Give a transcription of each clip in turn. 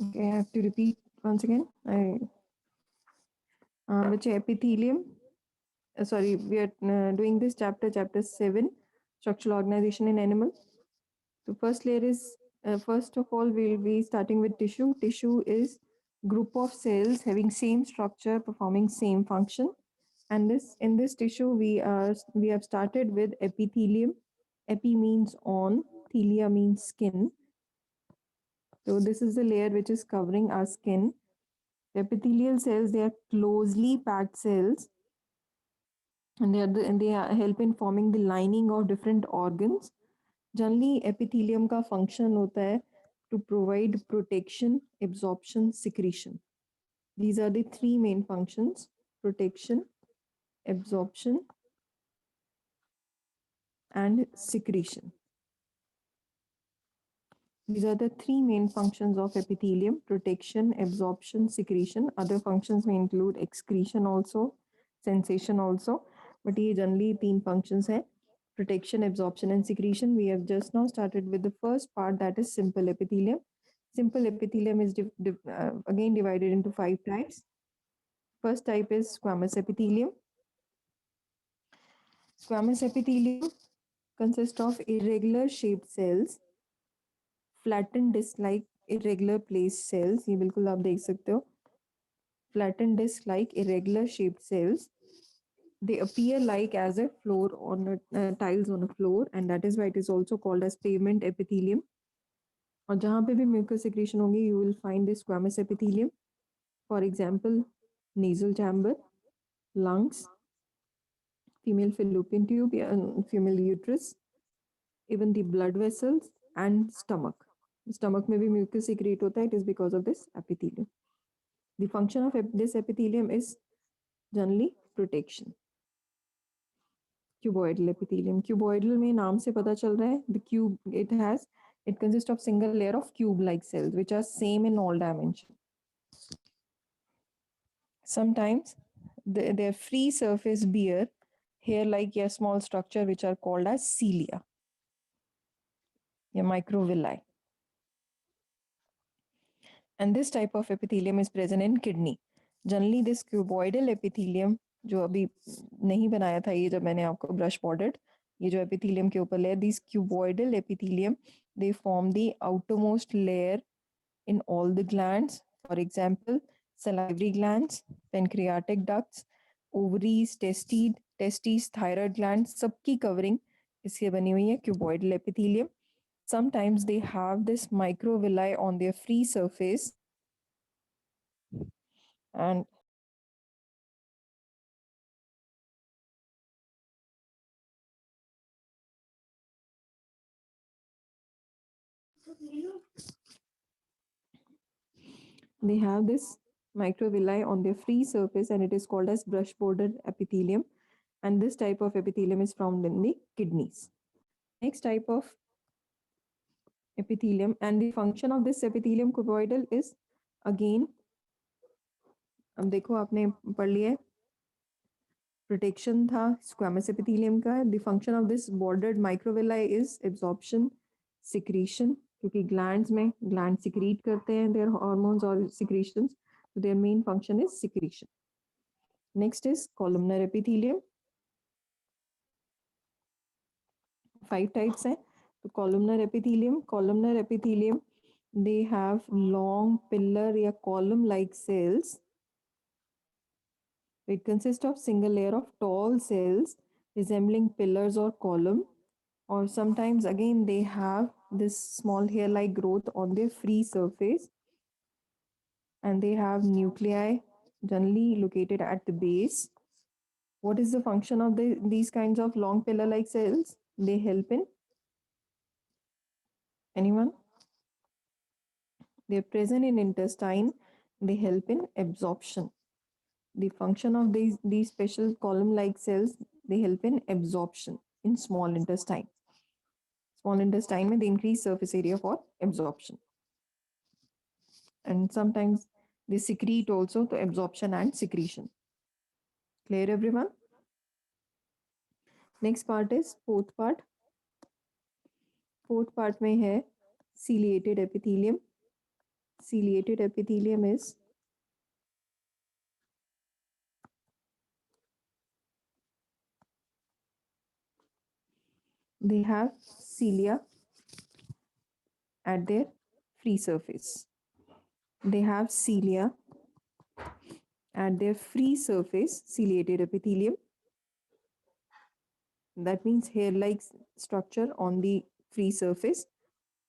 Okay, I have to repeat once again. Which epithelium? Sorry, we are doing this chapter 7, structural organization in animal. The first layer is, first of all, we'll be starting with tissue. Tissue is group of cells having same structure, performing same function. And this in this tissue, we have started with epithelium. Epi means on, thelia means skin. So this is the layer which is covering our skin. Epithelial cells, they are closely packed cells, and help in forming the lining of different organs. Generally, epithelium का function होता है to provide protection, absorption, secretion. These are the three main functions: protection, absorption, and secretion. These are the three main functions of epithelium: protection, absorption, secretion. Other functions may include excretion also, sensation also, but ये generally तीन functions हैं: protection, absorption, and secretion. We have just now started with the first part, that is simple epithelium. Simple epithelium is again divided into 5 types. First type is squamous epithelium. Squamous epithelium consists of irregular shaped cells, flattened disc-like irregular placed cells. ये बिल्कुल आप देख सकते हो. Flattened disc-like irregular shaped cells. They appear like as a floor on tiles on a floor, and that is why it is also called as pavement epithelium. और जहाँ पे भी mucus secretion होगी, you will find this squamous epithelium. For example, nasal chamber, lungs, female fallopian tube, female uterus, even the blood vessels and stomach. Stomach में भी mucus secrete होता है. It is because of this epithelium. The function of this epithelium is generally protection. Cuboidal epithelium. Cuboidal में नाम से पता चल रहा है, the cube it consists of single layer of cube-like cells which are same in all dimensions. Sometimes their free surface bear hair-like a small structure which are called as cilia, microvilli. And this type of epithelium is present in kidney. Generally, this cuboidal epithelium, जो अभी नहीं बनाया था ये जब मैंने आपको brush bordered, ये जो epithelium के ऊपर layer, these cuboidal epithelium, they form the outermost layer in all the glands. For example, salivary glands, pancreatic ducts, ovaries, testes, thyroid glands, सबकी covering इससे बनी हुई है cuboidal epithelium. Sometimes they have this microvilli on their free surface, and they have this microvilli on their free surface, and it is called as brush bordered epithelium. And this type of epithelium is found in the kidneys. Next type of epithelium, and the function of this epithelium cuboidal is again, अब देखो आपने पढ़ लिया है, protection था squamous epithelium का. The function of this bordered microvilli is absorption, secretion, क्योंकि glands में gland secrete करते हैं their hormones or secretions, so their main function is secretion. Next is columnar epithelium. 5 types हैं. तो columnar epithelium, they have long pillar या column like cells. It consists of single layer of tall cells resembling pillars or column, or sometimes again they have this small hair-like growth on their free surface, and they have nuclei generally located at the base. What is the function of these kinds of long pillar-like cells? They help in, anyone? They're present in intestine. They help in absorption. The function of these special column-like cells, they help in absorption in small intestine. Small intestine में they increase surface area for absorption. And sometimes they secrete also to absorption and secretion. Clear everyone? Next part is fourth part. Fourth part में है ciliated epithelium. ciliated epithelium is they have cilia at their free surface. They have cilia at their free surface, ciliated epithelium. That means hair-like structure on the free surface.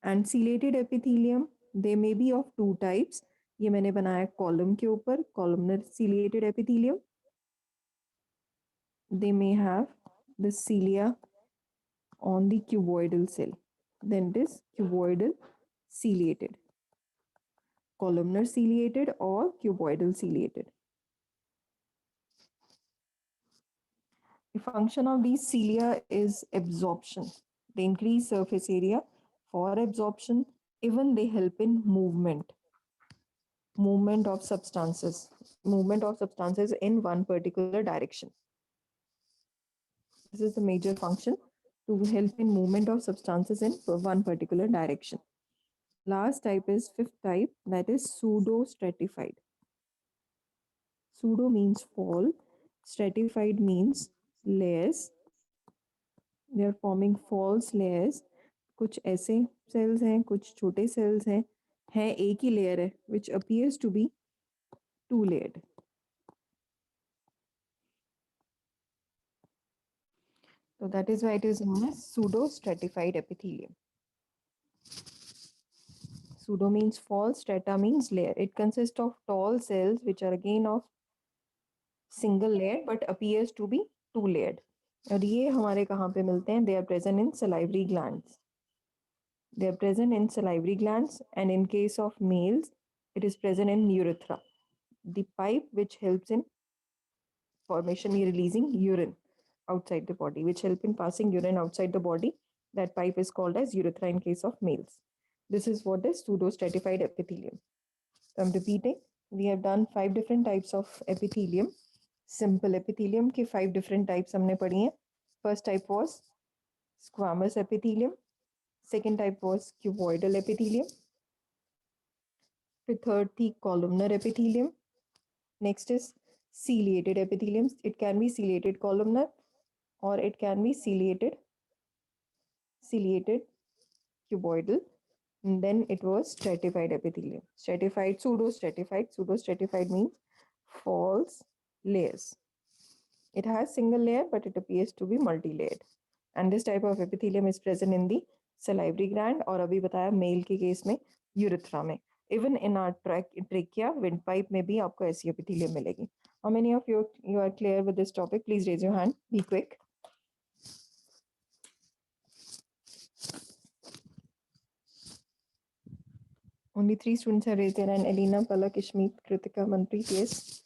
And ciliated epithelium, they may be of two types. ये मैंने बनाया column के ऊपर, columnar ciliated epithelium. They may have the cilia on the cuboidal cell. Then it is cuboidal ciliated, columnar ciliated or cuboidal ciliated. The function of these cilia is absorption. They increase surface area for absorption. Even they help in movement of substances in one particular direction. This is the major function, to help in movement of substances in one particular direction. Last type is fifth type, that is pseudo-stratified. Pseudo means fall, stratified means layers. They are forming false layers. कुछ ऐसे cells हैं, कुछ छोटे cells हैं एक ही layer है, which appears to be two layered. So that is why it is known as pseudo-stratified epithelium. Pseudo means false, strata means layer. It consists of tall cells which are again of single layer but appears to be two layered. और ये हमारे कहाँ पे मिलते हैं? They are present in salivary glands. They are present in salivary glands, and in case of males, it is present in urethra, the pipe which helps in formation releasing urine outside the body, which help in passing urine outside the body. That pipe is called as urethra in case of males. This is what is pseudo-stratified epithelium. So I'm repeating, we have done 5 different types of epithelium. Simple epithelium के 5 different types हमने पढ़ी हैं. First type was squamous epithelium. Second type was cuboidal epithelium. The third थी columnar epithelium. Next is ciliated epithelium. It can be ciliated columnar or it can be ciliated cuboidal. And then it was stratified epithelium. Stratified, pseudo-stratified. Pseudo-stratified means false layers. It has single layer, but it appears to be multi-layered. And this type of epithelium is present in the salivary gland, और अभी बताया mail के case में urethra में. Even in our trachea, windpipe में भी आपको ऐसी epithelium मिलेगी. How many of you are clear with this topic? Please raise your hand. Be quick. Only 3 students have raised their hand. Elena, Palak, Ishmeet, Kritika, Manpreet. Yes.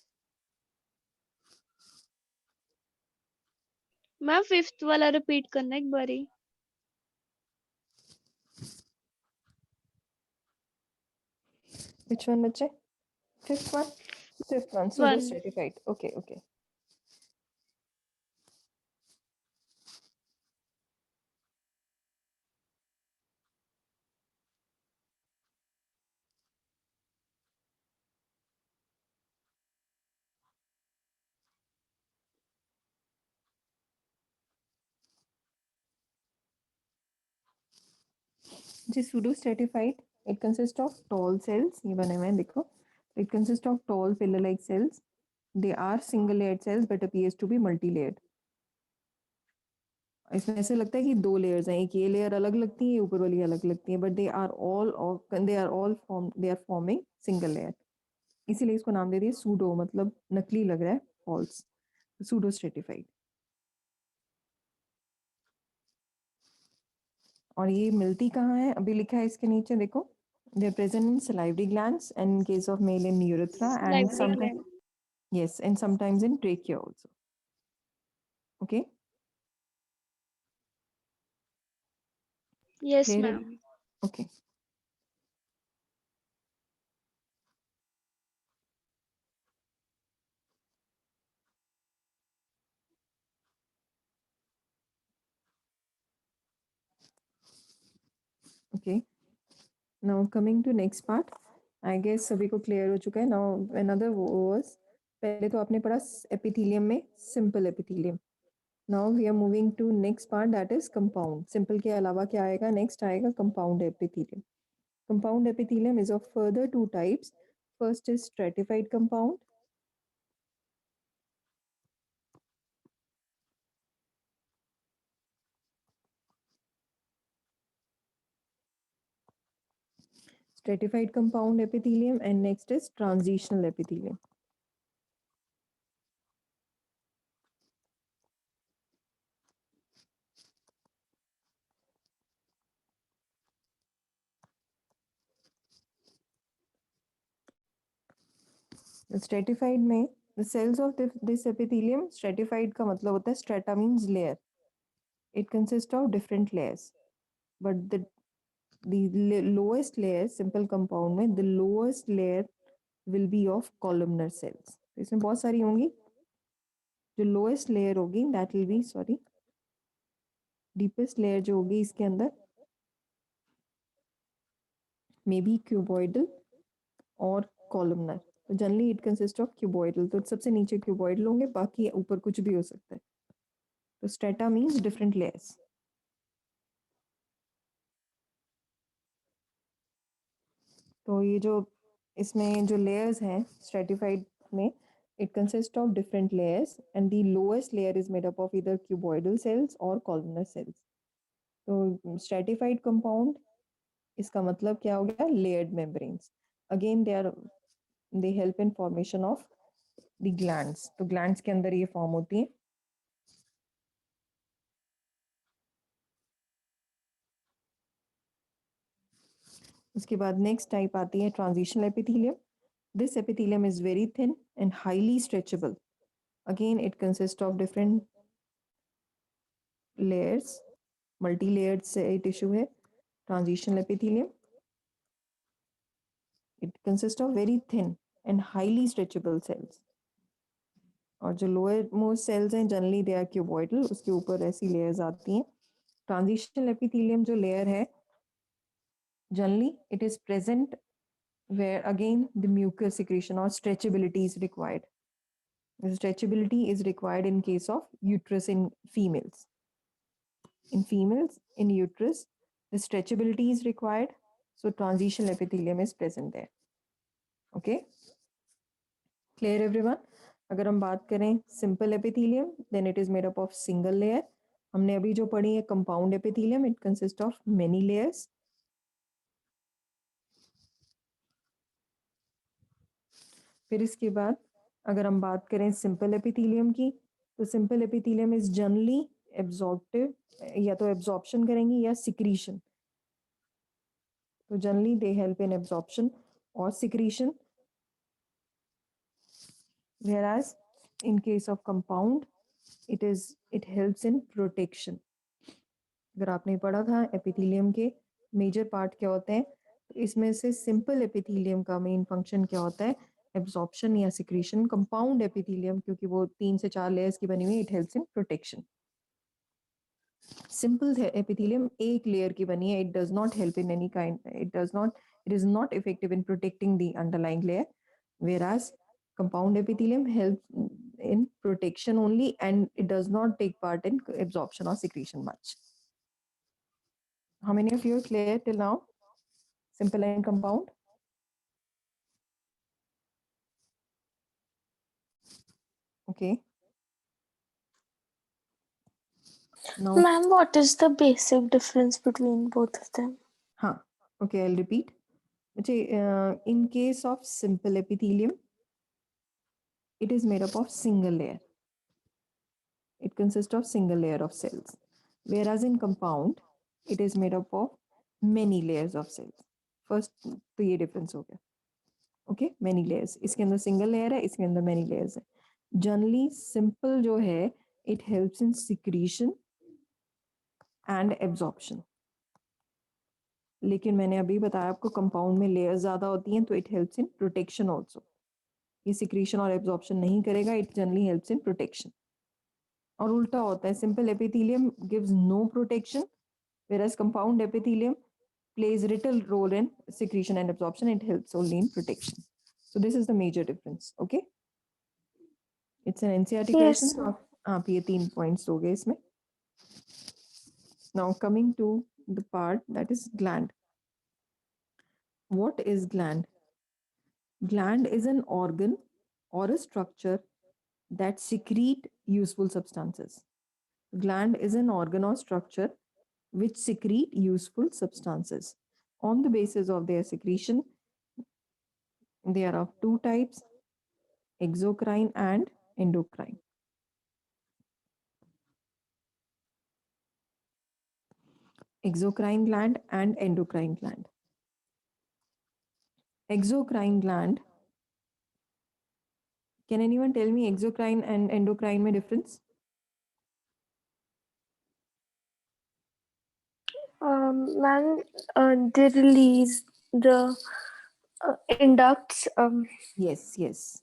मैं fifth वाला repeat करना एक बारी. Which one, बच्चे? Fifth one? Fifth one, pseudo-stratified. Okay, okay. which is pseudo-stratified. It consists of tall cells. ये बने हुए हैं देखो. It consists of tall pillar-like cells. They are single-layered cells but appears to be multi-layered. इसमें ऐसे लगता है कि दो layers हैं. एक ये layer अलग लगती है, ऊपर वाली अलग लगती है. But they are forming single layer. इसीलिए इसको नाम दे दिया pseudo, मतलब नकली लग रहा है, false. Pseudo-stratified. और ये मिलती कहाँ है? अभी लिखा है इसके नीचे देखो. They are present in salivary glands and in case of male in urethra and sometimes, yes, and sometimes in trachea also. Okay. Yes, Clear? ma'am. Okay. Okay. Now coming to next part, I guess सभी को clear हो चुका है. Now another verse, पहले तो आपने पढ़ा epithelium में simple epithelium. Now we are moving to next part, that is compound. Simple के अलावा क्या आएगा? नेक्स्ट आएगा compound epithelium. Compound epithelium is of further two types. First is stratified compound. Stratified compound epithelium, and next is transitional epithelium. Stratified में the cells of this epithelium, stratified का मतलब होता है strata means layer. It consists of different layers, but the lowest layer, simple compound में the lowest layer will be of columnar cells. तो इसमें बहुत सारी होंगी. जो lowest layer होगी that will be, sorry, deepest layer जो होगी इसके अंदर may be cuboidal और columnar. तो generally it consist of cuboidal. तो सबसे नीचे क्यूबॉइडल होंगे, बाकी ऊपर कुछ भी हो सकता है. तो स्ट्रेटा मींस डिफरेंट लेयर्स. तो ये जो इसमें जो लेयर्स हैं स्ट्रेटिफाइड में, it consist of different layers and the lowest layer is made up of इधर क्यूबॉइडल सेल्स और कॉलमनर सेल्स. तो स्ट्रेटिफाइड कंपाउंड, इसका मतलब क्या हो गया? Layered membranes. Again they help in formation of the glands. तो ग्लैंड्स के अंदर ये फॉर्म होती है. उसके बाद नेक्स्ट टाइप आती है transitional epithelium. This epithelium is very thin and highly stretchable. Again it consist of different layers. Multi layered से टिश्यू है transitional epithelium. It consist of very thin and highly stretchable cells. और जो lower most cells हैं generally they are cuboidal, उसके ऊपर ऐसी layers आती हैं. ट्रांजिशनल एपिथेलियम जो लेयर है generally it is present where again the mucus secretion or stretchability is required. The stretchability is required in case of uterus in females. In females in uterus, the stretchability is required, so transitional epithelium is present there. Okay, clear everyone? अगर हम बात करें simple epithelium, then it is made up of single layer. हमने अभी जो पढ़ी है compound epithelium, it consists of many layers. फिर इसके बाद अगर हम बात करें सिंपल एपिथेलियम की, तो simple epithelium is generally absorptive, या तो एब्जॉर्प्शन करेंगी या सिक्रीशन. तो generally they help in absorption और secretion. whereas in case of compound it helps in protection. अगर आपने पढ़ा था एपिथेलियम के मेजर पार्ट क्या होते हैं, तो इसमें से सिंपल एपिथेलियम का मेन फंक्शन क्या होता है? एब्जॉर्प्शन या सिक्रीशन. कंपाउंड एपिथेलियम क्योंकि वो 3 से 4 लेयर्स की बनी हुई, it helps in protection. Simple epithelium एक लेयर की बनी है, it does not help in any kind, it is not effective in protecting the underlying layer. whereas compound epithelium helps in protection only and it does not take part in absorption or secretion much. How many of you are clear till now? Simple and compound? Okay. Now, Ma'am, what is the basic difference between both of them? okay, I'll repeat. In case of simple epithelium, it is made up of single layer. It consists of single layer of cells. Whereas in compound, it is made up of many layers of cells. First, तो ये difference हो गया. Okay, many layers. इसके अंदर single layer है, इसके अंदर many layers है. Generally, simple जो है, it helps in secretion and absorption. लेकिन मैंने अभी बताया आपको कंपाउंड में लेयर्स ज़्यादा होती हैं, तो it helps in protection also. ये सिक्रीशन और एब्जॉर्प्शन नहीं करेगा, it generally helps in protection. और उल्टा होता है, simple epithelium gives no protection, whereas compound epithelium plays little role in secretion and absorption. It helps only in protection. So this is the major difference. Okay, it's an NCERT Yes, question. sir. तो आप ये 3 points दोगे इसमें. Now coming to the part that is gland. What is gland? Gland is an organ or a structure that secrete useful substances. Gland is an organ or structure which secrete useful substances. On the basis of their secretion, there are two types, exocrine and endocrine. Exocrine gland and endocrine gland. Exocrine gland. Can anyone tell me exocrine and endocrine mein difference? Man, they release the inducts. Yes, yes.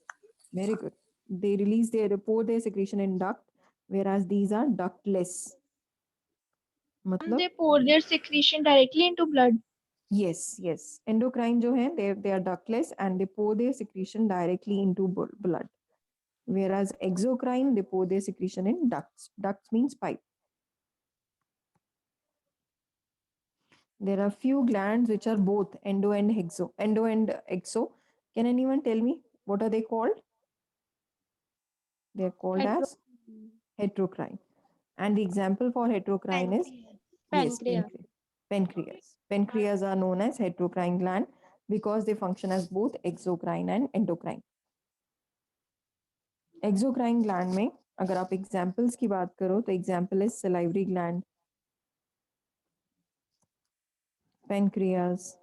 Very good. They release their pour their secretion in duct, whereas these are ductless. They मतलब pour their secretion directly into blood. yes, yes. Endocrine जो है, they are ductless and they pour their secretion directly into blood. Whereas exocrine, they pour their secretion in ducts. Ducts means pipe. There are few glands which are both endo and exo. Endo and exo. Can anyone tell me what are they called? They are called as heterocrine. And the example for heterocrine is yes, Pancreas. pancreas. Pancreas are known as heterocrine gland because they function as both exocrine and endocrine. Exocrine gland में अगर आप examples की बात करो तो example is salivary gland, pancreas,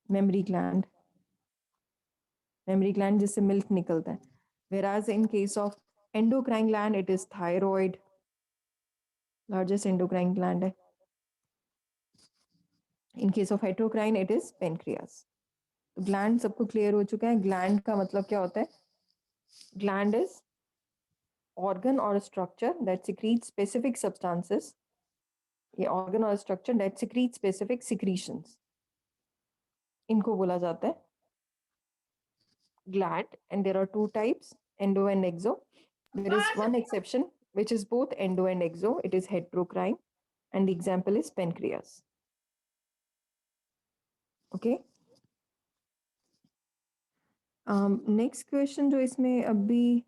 mammary gland. Mammary gland जिससे milk निकलता है. Whereas in case of endocrine gland, it is thyroid, largest endocrine gland है. In case of heterocrine, it is pancreas. तो ग्लैंड सबको क्लियर हो चुका है. Gland का मतलब क्या होता है? Gland is organ or a structure that secretes specific substances. ये organ or a structure that secretes specific secretions. इनको बोला जाता है gland, and there are two types, endo and exo. There is one exception which is both endo and exo. It is heterocrine, and the example is pancreas. Okay. Next question जो इसमें अभी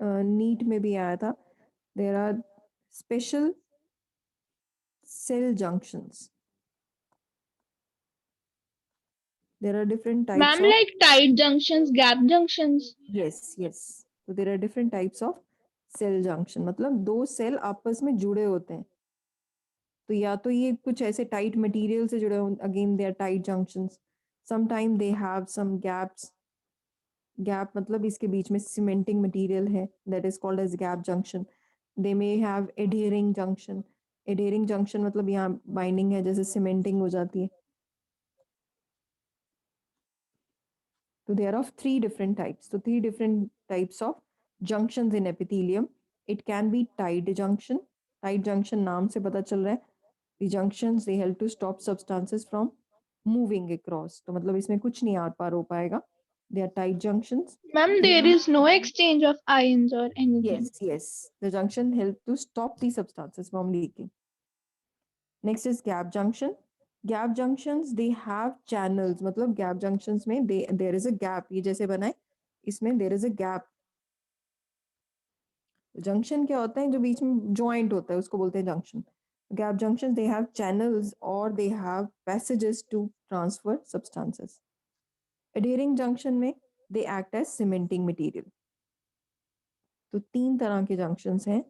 NEET में भी आया था, there are special cell junctions. There are different types Ma'am, of like tight junctions, gap junctions. yes, yes. So there are different types of cell junction. मतलब दो cell आपस में जुड़े होते हैं. तो या तो ये कुछ ऐसे टाइट मटेरियल से जुड़े हों, again they are tight junctions. Sometime they have some gaps. Gap मतलब इसके बीच में सीमेंटिंग मटेरियल है, that is called as gap junction. They may have adhering junction. Adhering junction मतलब यहाँ बाइंडिंग है, जैसे सीमेंटिंग हो जाती है. So there are of three different types. So three different types of junctions in epithelium. It can be tight junction. Tight junction नाम से पता चल रहा है. The junctions they help to stop substances from moving across. तो मतलब इसमें कुछ नहीं आर पार हो पाएगा. They are tight junctions. Ma'am, there is no exchange of ions or anything. Yes, yes. The junction help to stop the substances from leaking. Next is gap junction. Gap junctions they have channels. मतलब gap junctions में there is a gap. ये जैसे बना है इसमें there is a gap. Junction क्या होता है? जो बीच में जॉइंट होता है उसको बोलते हैं junction. Gap junctions they have channels or they have passages to transfer substances. Adhering junction में they act as cementing material. तो तीन तरह के junctions हैं: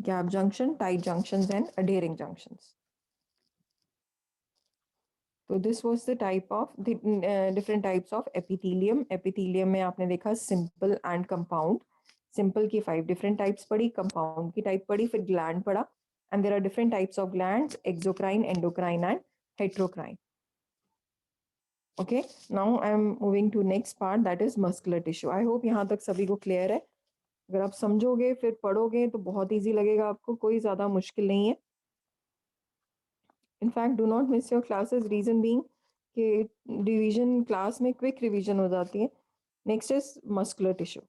gap junction, tight junctions and adhering junctions. So this was the type of the different types of epithelium. Epithelium में आपने देखा simple and compound. Simple की 5 different types पढ़ी, compound की type पढ़ी, फिर gland पढ़ा. And there are different types of glands: exocrine, endocrine and heterocrine. Okay, now I am moving to next part, that is muscular tissue. I hope यहाँ तक सभी को clear है. अगर आप समझोगे फिर पढ़ोगे तो बहुत easy लगेगा आपको, कोई ज़्यादा मुश्किल नहीं है. In fact do not miss your classes, reason being कि डिवीजन क्लास में क्विक रिवीजन हो जाती है. Next is muscular tissue.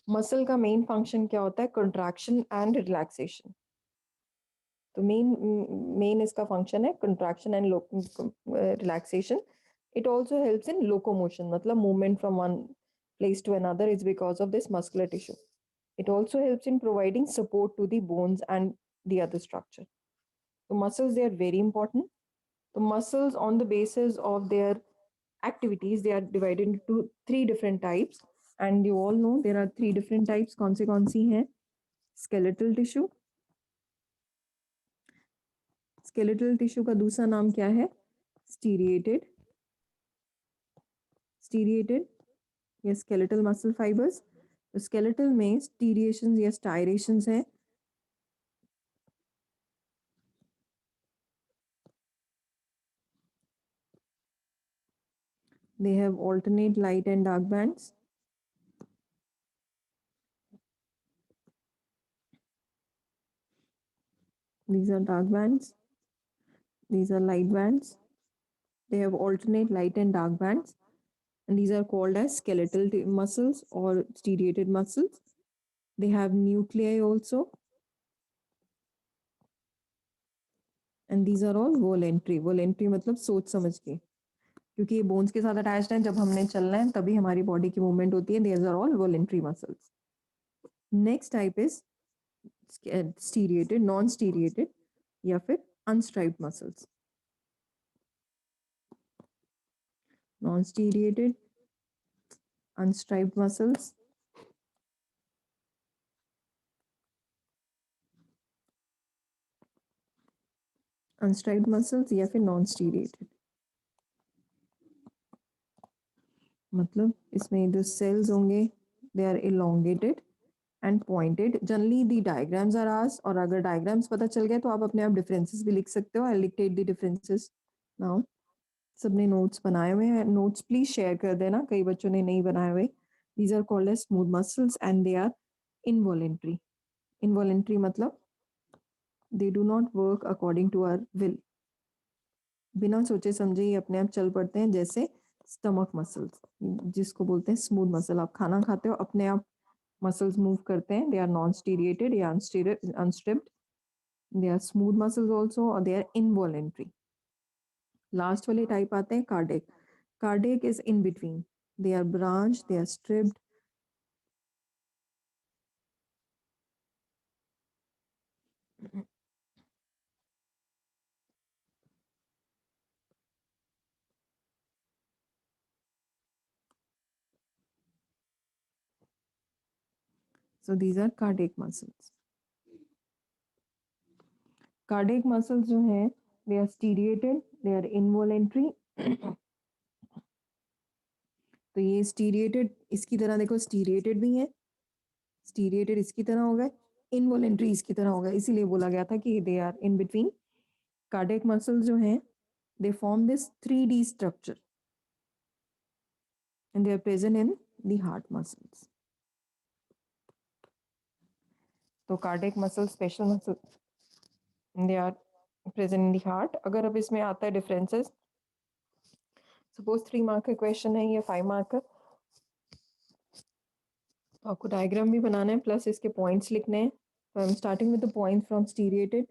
Muscle का मेन फंक्शन क्या होता है? Contraction and relaxation. तो मेन इसका फंक्शन है contraction and relaxation. It also helps in locomotion, मतलब movement from one place to another is because of this muscular tissue. It also helps in providing support to the bones and the other structure. So muscles, they are very important. The muscles, on the basis of their activities, they are divided into three different types, and you all know there are three different types. कौन सी हैं? Skeletal tissue. Skeletal tissue का दूसरा नाम क्या है? Striated. Striated या skeletal muscle fibers. तो skeletal में striations या striations हैं. They have alternate light and dark bands. These are dark bands. These are light bands. They have alternate light and dark bands. And these are called as skeletal muscles or striated muscles. They have nuclei also. And these are all voluntary. Voluntary मतलब सोच समझ के, क्योंकि ये bones के साथ attached हैं. जब हमने चलना है तभी हमारी बॉडी की मूवमेंट होती है. These are all voluntary muscles. Next type is striated, non-striated या फिर unstriped muscles. Non-striated, unstriped muscles. Unstriped muscles या फिर non-striated. मतलब इसमें जो cells होंगे they are elongated and pointed. Generally the diagrams are asked, और अगर diagrams पता चल गए तो आप अपने आप differences भी लिख सकते हो. I'll dictate the differences now. सबने notes बनाए हुए हैं. Notes please share कर देना, कई बच्चों ने नहीं बनाए हुए. These are called as smooth muscles and they are involuntary. Involuntary मतलब they do not work according to our will. बिना सोचे समझे ही अपने आप चल पड़ते हैं. जैसे स्टमक मसल्स, जिसको बोलते हैं स्मूथ मसल. आप खाना खाते हो, अपने आप मसल्स मूव करते हैं. दे आर नॉन स्टीरिएटेड या unstriped. They are smooth muscles also और दे आर इनवॉलेंट्री. लास्ट वाले टाइप आते हैं cardiac. Cardiac is in between. They are branch, they are striped. So these are cardiac muscles. Cardiac muscles जो हैं they are striated, they are involuntary. तो ये striated इसकी तरह देखो, striated भी है, striated इसकी तरह होगा, involuntary इसकी तरह होगा. इसीलिए बोला गया था कि they are in between. Cardiac muscles जो हैं they form this 3D structure and they are present in the heart muscles. तो cardiac muscles special muscle, they are present in the heart. अगर अब इसमें आता है differences, suppose 3 mark का question है या 5 mark का, तो आपको डायग्राम भी बनाना है प्लस इसके पॉइंट्स लिखने हैं. तो I am starting with the point from striated,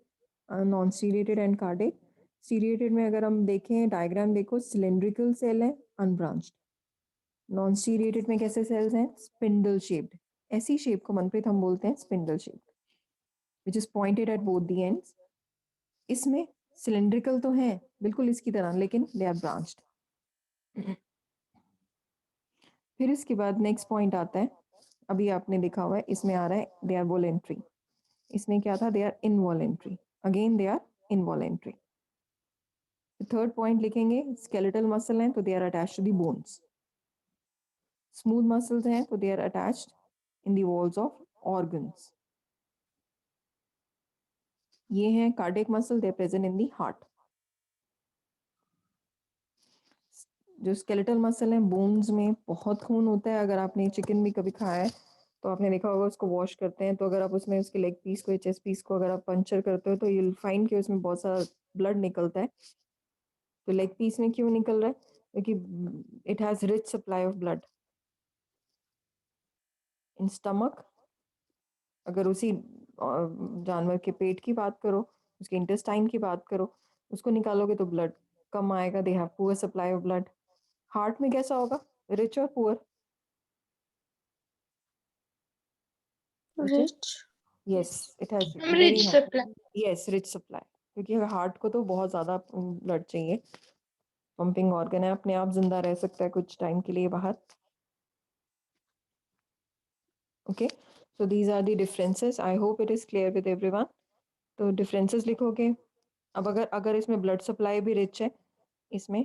non striated and cardiac. Striated में अगर हम देखें डायग्राम देखो, सिलेंड्रिकल सेल है अनब्रांच्ड. नॉन स्टीरिएटेड में कैसे सेल्स हैं? Spindle shaped. ऐसी शेप को मनप्रीत हम बोलते हैं spindle shape, which is pointed at both the ends. इसमें सिलेंड्रिकल तो है बिल्कुल इसकी तरह, लेकिन दे आर ब्रांच्ड. फिर इसके बाद नेक्स्ट पॉइंट आता है, अभी आपने देखा हुआ है इसमें आ रहा है दे आर वॉलेंट्री. इसमें क्या था? They are involuntary. Again they are involuntary. Third point लिखेंगे, स्केलेटल मसल हैं तो they are attached to the bones. Smooth muscles हैं तो they are attached in the walls of organs. ये हैं cardiac muscle, they are present in the heart. जो skeletal muscle है, bones में बहुत खून होता है. अगर आपने चिकन भी कभी खाया है तो आपने देखा होगा उसको वॉश करते हैं, तो अगर आप उसमें उसके लेग पीस को, चेस्ट पीस को अगर आप पंचर करते हो तो यू विल फाइंड कि उसमें बहुत सारा ब्लड निकलता है। तो लेग पीस में क्यों निकल रहा है? क्योंकि it has rich supply of blood. In stomach, अगर उसी जानवर के पेट की बात करो, उसके इंटेस्टाइन की बात करो, उसको निकालोगे तो ब्लड कम आएगा। They have poor supply of blood. Heart में कैसा होगा? रिच और poor? Rich. Yes, it has Rich very supply. Yes rich supply, क्योंकि हार्ट को तो बहुत ज़्यादा ब्लड चाहिए। पंपिंग ऑर्गन है, अपने आप जिंदा रह सकता है कुछ टाइम के लिए बाहर। Okay, so these are the differences. I hope it is clear with everyone. तो डिफरेंसेस लिखोगे। अब अगर इसमें ब्लड सप्लाई भी रिच है, इसमें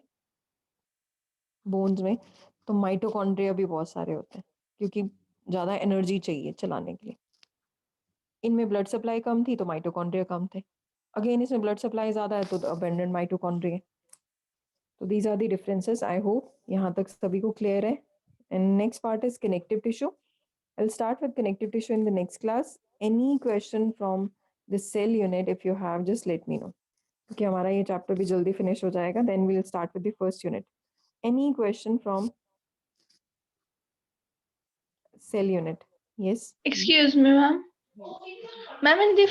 बोन्स में, तो माइटोकॉन्ड्रिया भी बहुत सारे होते हैं, क्योंकि ज़्यादा एनर्जी चाहिए चलाने के लिए। इनमें ब्लड सप्लाई कम थी तो माइटोकॉन्ड्रिया कम थे। अगेन इसमें ब्लड सप्लाई ज़्यादा है तो अबेंडेंट माइटोकॉन्ड्रिया। तो these are the differences. I hope यहाँ तक सभी को क्लियर है। And next part is connective tissue. I'll start with connective tissue in the next class. Any question from the cell unit, if you have, just let me know. Okay, हमारा ये chapter भी जल्दी finish हो जाएगा. Then we'll start with the first unit. Any question from cell unit? Yes. Excuse me, ma'am. Ma'am, in the